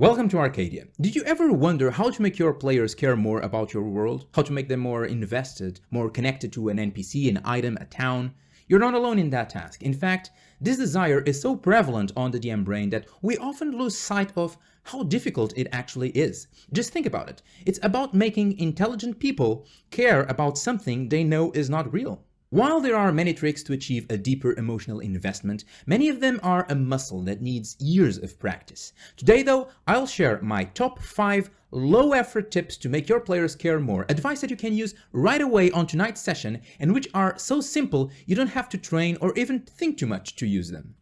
Welcome to Arcadian. Did you ever wonder how to make your players care more about your world? How to make them more invested, more connected to an NPC, an item, a town? You're not alone in that task. In fact, this desire is so prevalent on the DM brain that we often lose sight of how difficult it actually is. Just think about it. It's about making intelligent people care about something they know is not real. While there are many tricks to achieve a deeper emotional investment, many of them are a muscle that needs years of practice. Today though, I'll share my top 5 low-effort tips to make your players care more, advice that you can use right away on tonight's session and which are so simple you don't have to train or even think too much to use them.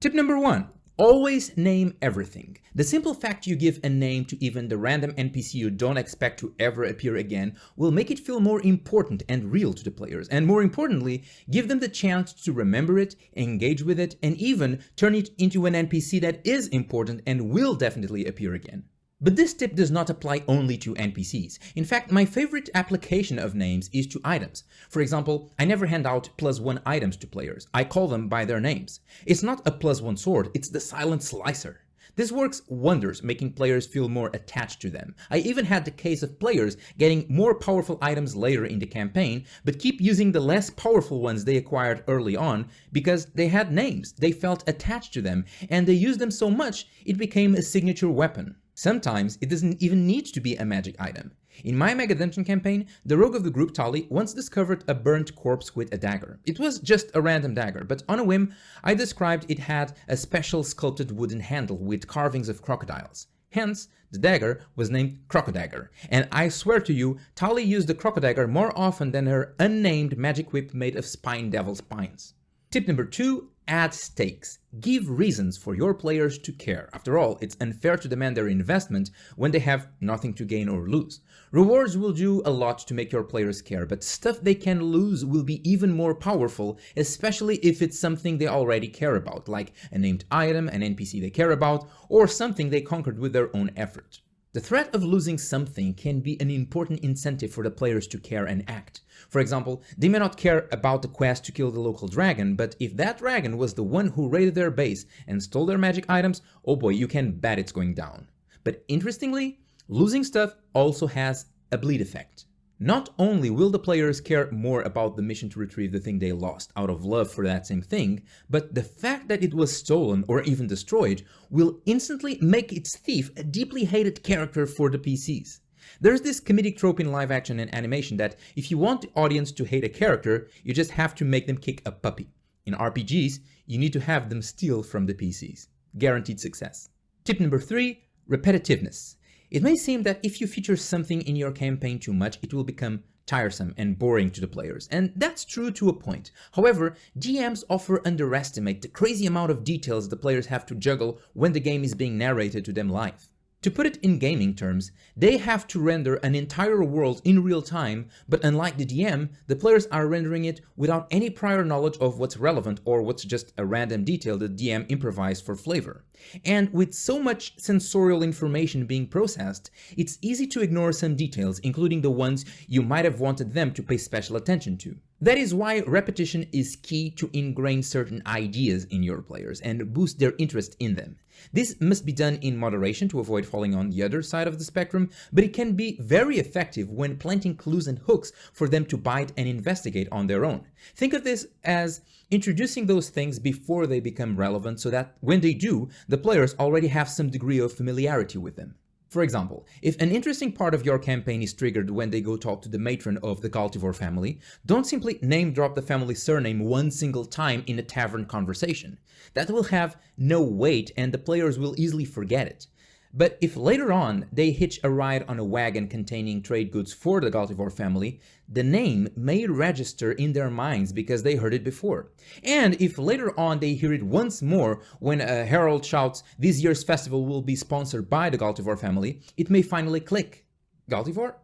Tip number 1. Always name everything. The simple fact you give a name to even the random NPC you don't expect to ever appear again will make it feel more important and real to the players, and more importantly, give them the chance to remember it, engage with it, and even turn it into an NPC that is important and will definitely appear again. But this tip does not apply only to NPCs. In fact, my favorite application of names is to items. For example, I never hand out +1 items to players. I call them by their names. It's not a +1 sword, it's the silent slicer. This works wonders, making players feel more attached to them. I even had the case of players getting more powerful items later in the campaign, but keep using the less powerful ones they acquired early on because they had names, they felt attached to them, and they used them so much it became a signature weapon. Sometimes it doesn't even need to be a magic item. In my Mega Dungeon campaign, the rogue of the group Tali once discovered a burnt corpse with a dagger. It was just a random dagger, but on a whim, I described it had a special sculpted wooden handle with carvings of crocodiles. Hence, the dagger was named Crocodagger, and I swear to you, Tali used the Crocodagger more often than her unnamed magic whip made of spine devil spines. Tip number 2. Add stakes. Give reasons for your players to care. After all, it's unfair to demand their investment when they have nothing to gain or lose. Rewards will do a lot to make your players care, but stuff they can lose will be even more powerful, especially if it's something they already care about, like a named item, an NPC they care about, or something they conquered with their own effort. The threat of losing something can be an important incentive for the players to care and act. For example, they may not care about the quest to kill the local dragon, but if that dragon was the one who raided their base and stole their magic items, oh boy, you can bet it's going down. But interestingly, losing stuff also has a bleed effect. Not only will the players care more about the mission to retrieve the thing they lost out of love for that same thing, but the fact that it was stolen or even destroyed will instantly make its thief a deeply hated character for the PCs. There's this comedic trope in live action and animation that if you want the audience to hate a character, you just have to make them kick a puppy. In RPGs, you need to have them steal from the PCs. Guaranteed success. Tip number 3, repetitiveness. It may seem that if you feature something in your campaign too much, it will become tiresome and boring to the players, and that's true to a point. However, GMs often underestimate the crazy amount of details the players have to juggle when the game is being narrated to them live. To put it in gaming terms, they have to render an entire world in real time, but unlike the DM, the players are rendering it without any prior knowledge of what's relevant or what's just a random detail the DM improvised for flavor. And with so much sensorial information being processed, it's easy to ignore some details, including the ones you might have wanted them to pay special attention to. That is why repetition is key to ingrain certain ideas in your players and boost their interest in them. This must be done in moderation to avoid falling on the other side of the spectrum, but it can be very effective when planting clues and hooks for them to bite and investigate on their own. Think of this as introducing those things before they become relevant so that when they do, the players already have some degree of familiarity with them. For example, if an interesting part of your campaign is triggered when they go talk to the matron of the Galtivore family, don't simply name drop the family surname one single time in a tavern conversation. That will have no weight and the players will easily forget it. But if later on they hitch a ride on a wagon containing trade goods for the Galtivore family, the name may register in their minds because they heard it before. And if later on they hear it once more when a herald shouts, "This year's festival will be sponsored by the Galtivore family," it may finally click. Galtivore?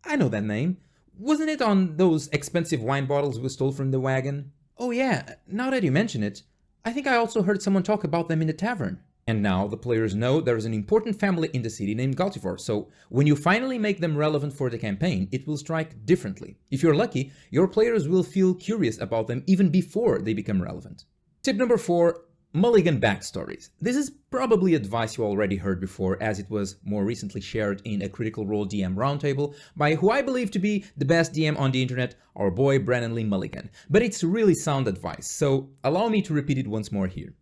I know that name. Wasn't it on those expensive wine bottles we stole from the wagon? Oh yeah, now that you mention it, I think I also heard someone talk about them in the tavern. And now the players know there's an important family in the city named Galtifor, so when you finally make them relevant for the campaign, it will strike differently. If you're lucky, your players will feel curious about them even before they become relevant. Tip number 4, mulligan backstories. This is probably advice you already heard before, as it was more recently shared in a Critical Role DM roundtable by who I believe to be the best DM on the internet, our boy Brandon Lee Mulligan. But it's really sound advice, so allow me to repeat it once more here.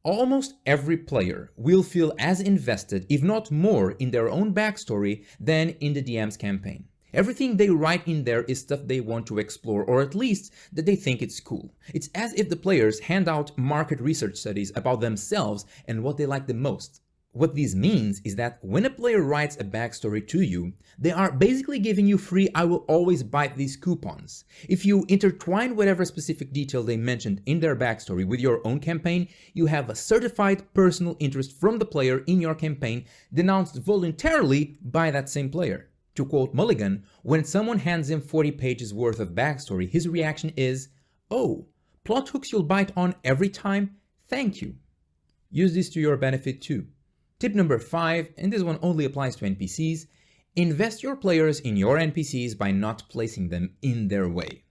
Almost every player will feel as invested, if not more, in their own backstory than in the DM's campaign. Everything they write in there is stuff they want to explore, or at least that they think it's cool. It's as if the players hand out market research studies about themselves and what they like the most. What this means is that when a player writes a backstory to you, they are basically giving you free "I will always bite these coupons." If you intertwine whatever specific detail they mentioned in their backstory with your own campaign, you have a certified personal interest from the player in your campaign denounced voluntarily by that same player. To quote Mulligan, when someone hands him 40 pages worth of backstory, his reaction is, "Oh, plot hooks you'll bite on every time? Thank you." Use this to your benefit too. Tip number 5, and this one only applies to NPCs, invest your players in your NPCs by not placing them in their way.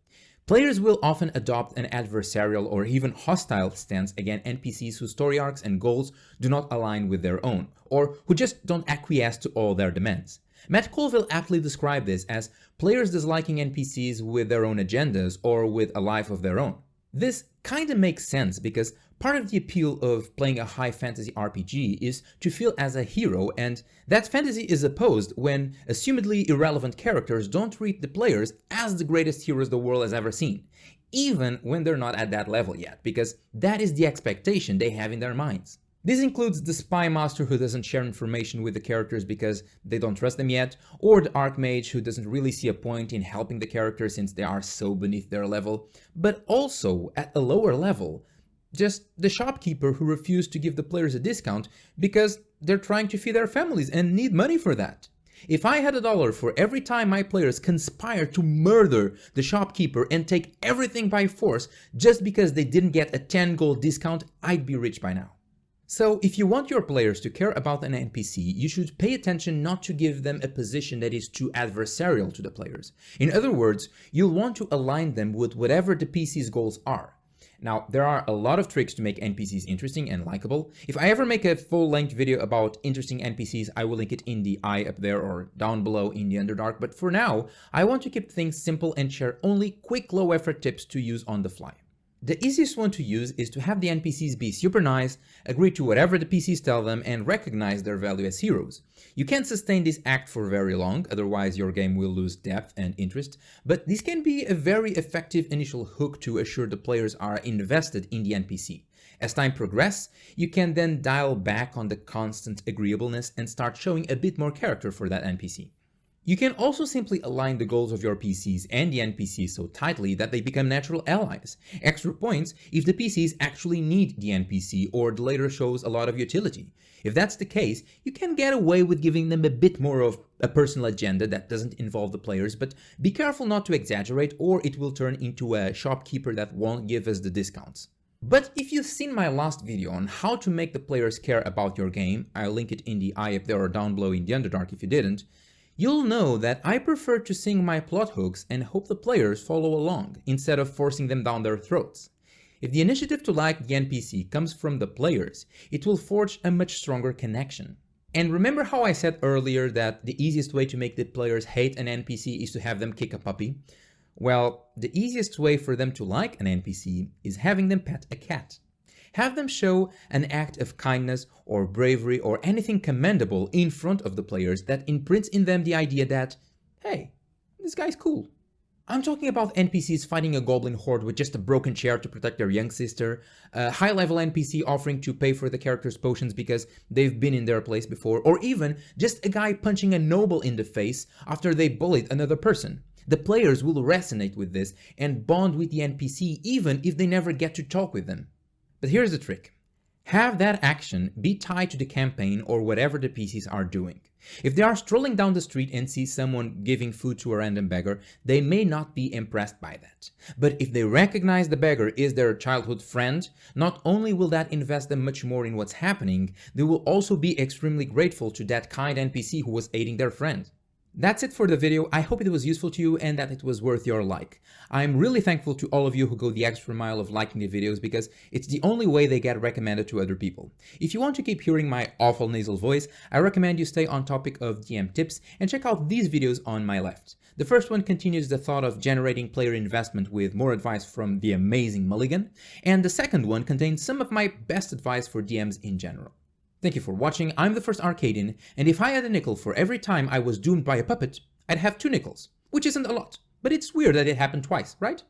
Players will often adopt an adversarial or even hostile stance against NPCs whose story arcs and goals do not align with their own, or who just don't acquiesce to all their demands. Matt Colville aptly described this as players disliking NPCs with their own agendas or with a life of their own. This kinda makes sense because part of the appeal of playing a high fantasy RPG is to feel as a hero, and that fantasy is opposed when assumedly irrelevant characters don't treat the players as the greatest heroes the world has ever seen, even when they're not at that level yet, because that is the expectation they have in their minds. This includes the spy master who doesn't share information with the characters because they don't trust them yet, or the archmage who doesn't really see a point in helping the characters since they are so beneath their level, but also at a lower level, just the shopkeeper who refused to give the players a discount because they're trying to feed their families and need money for that. If I had $1 for every time my players conspire to murder the shopkeeper and take everything by force just because they didn't get a 10 gold discount, I'd be rich by now. So if you want your players to care about an NPC, you should pay attention not to give them a position that is too adversarial to the players. In other words, you'll want to align them with whatever the PC's goals are. Now, there are a lot of tricks to make NPCs interesting and likable. If I ever make a full-length video about interesting NPCs, I will link it in the eye up there or down below in the Underdark, but for now, I want to keep things simple and share only quick low-effort tips to use on the fly. The easiest one to use is to have the NPCs be super nice, agree to whatever the PCs tell them, and recognize their value as heroes. You can't sustain this act for very long, otherwise your game will lose depth and interest, but this can be a very effective initial hook to assure the players are invested in the NPC. As time progresses, you can then dial back on the constant agreeableness and start showing a bit more character for that NPC. You can also simply align the goals of your PCs and the NPCs so tightly that they become natural allies. Extra points if the PCs actually need the NPC or the latter shows a lot of utility. If that's the case, you can get away with giving them a bit more of a personal agenda that doesn't involve the players, but be careful not to exaggerate or it will turn into a shopkeeper that won't give us the discounts. But if you've seen my last video on how to make the players care about your game, I'll link it in the eye up there or down below in the Underdark if you didn't, you'll know that I prefer to sing my plot hooks and hope the players follow along, instead of forcing them down their throats. If the initiative to like the NPC comes from the players, it will forge a much stronger connection. And remember how I said earlier that the easiest way to make the players hate an NPC is to have them kick a puppy? Well, the easiest way for them to like an NPC is having them pet a cat. Have them show an act of kindness or bravery or anything commendable in front of the players that imprints in them the idea that, hey, this guy's cool. I'm talking about NPCs fighting a goblin horde with just a broken chair to protect their young sister, a high-level NPC offering to pay for the character's potions because they've been in their place before, or even just a guy punching a noble in the face after they bullied another person. The players will resonate with this and bond with the NPC even if they never get to talk with them. But here's the trick. Have that action be tied to the campaign or whatever the PCs are doing. If they are strolling down the street and see someone giving food to a random beggar, they may not be impressed by that. But if they recognize the beggar is their childhood friend, not only will that invest them much more in what's happening, they will also be extremely grateful to that kind NPC who was aiding their friend. That's it for the video. I hope it was useful to you and that it was worth your like. I'm really thankful to all of you who go the extra mile of liking the videos because it's the only way they get recommended to other people. If you want to keep hearing my awful nasal voice, I recommend you stay on topic of DM tips and check out these videos on my left. The first one continues the thought of generating player investment with more advice from the amazing Mulligan, and the second one contains some of my best advice for DMs in general. Thank you for watching. I'm the first Arcadian, and if I had a nickel for every time I was doomed by a puppet, I'd have 2 nickels, which isn't a lot, but it's weird that it happened twice, right?